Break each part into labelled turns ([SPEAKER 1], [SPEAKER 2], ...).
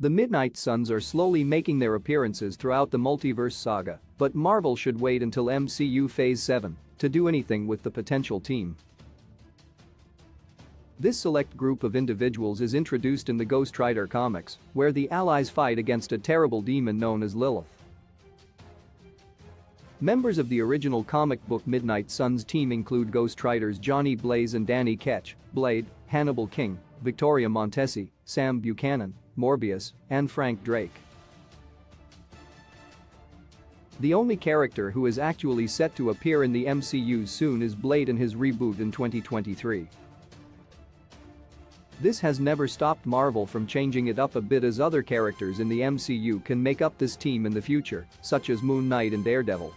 [SPEAKER 1] The Midnight Suns are slowly making their appearances throughout the multiverse saga, but Marvel should wait until MCU Phase 7 to do anything with the potential team. This select group of individuals is introduced in the Ghost Rider comics, where the Allies fight against a terrible demon known as Lilith. Members of the original comic book Midnight Suns team include Ghost Riders Johnny Blaze and Danny Ketch, Blade, Hannibal King, Victoria Montesi, Sam Buchanan, Morbius, and Frank Drake. The only character who is actually set to appear in the MCU soon is Blade in his reboot in 2023. This has never stopped Marvel from changing it up a bit, as other characters in the MCU can make up this team in the future, such as Moon Knight and Daredevil.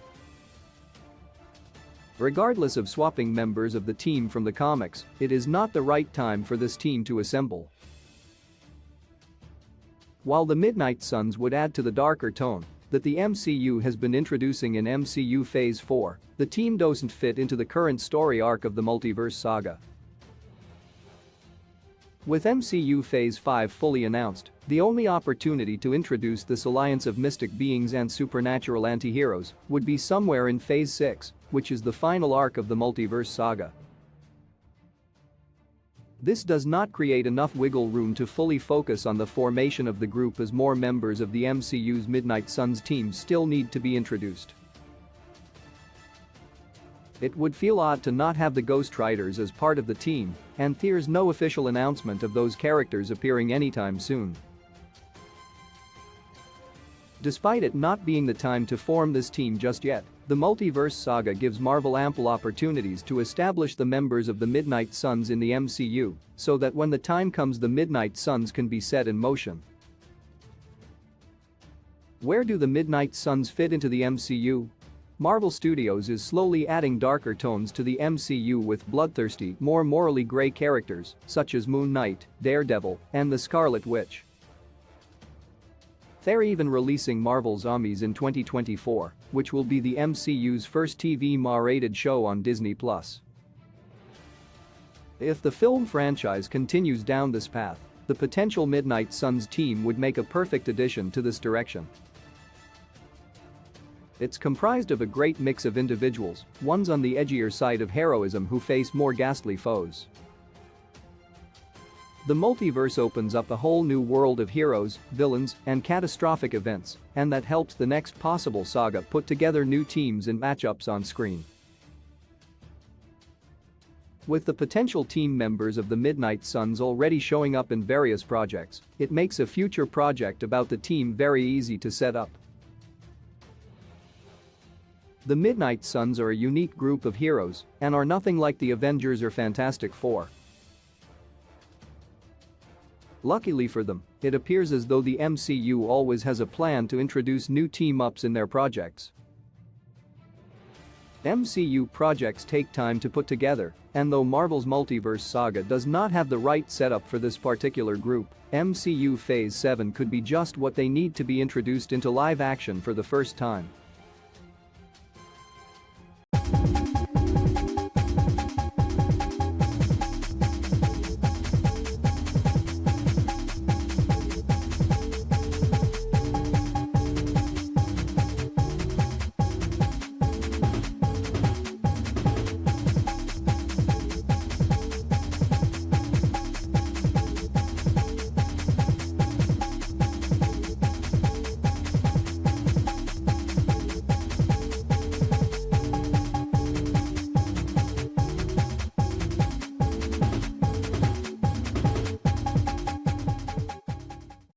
[SPEAKER 1] Regardless of swapping members of the team from the comics, it is not the right time for this team to assemble. While the Midnight Suns would add to the darker tone that the MCU has been introducing in MCU Phase 4, the team doesn't fit into the current story arc of the multiverse saga. With MCU Phase 5 fully announced, the only opportunity to introduce this alliance of mystic beings and supernatural anti-heroes would be somewhere in Phase 6, which is the final arc of the multiverse saga. This does not create enough wiggle room to fully focus on the formation of the group, as more members of the MCU's Midnight Suns team still need to be introduced. It would feel odd to not have the Ghost Riders as part of the team, and there's no official announcement of those characters appearing anytime soon. Despite it not being the time to form this team just yet, the multiverse saga gives Marvel ample opportunities to establish the members of the Midnight Suns in the MCU, so that when the time comes the Midnight Suns can be set in motion. Where do the Midnight Suns fit into the MCU? Marvel Studios is slowly adding darker tones to the MCU with bloodthirsty, more morally grey characters such as Moon Knight, Daredevil, and the Scarlet Witch. They're even releasing Marvel Zombies in 2024, which will be the MCU's first TV R-rated show on Disney+. If the film franchise continues down this path, the potential Midnight Suns team would make a perfect addition to this direction. It's comprised of a great mix of individuals, ones on the edgier side of heroism who face more ghastly foes. The multiverse opens up a whole new world of heroes, villains, and catastrophic events, and that helps the next possible saga put together new teams and matchups on screen. With the potential team members of the Midnight Suns already showing up in various projects, it makes a future project about the team very easy to set up. The Midnight Suns are a unique group of heroes and are nothing like the Avengers or Fantastic Four. Luckily for them, it appears as though the MCU always has a plan to introduce new team-ups in their projects. MCU projects take time to put together, and though Marvel's multiverse saga does not have the right setup for this particular group, MCU Phase 7 could be just what they need to be introduced into live action for the first time.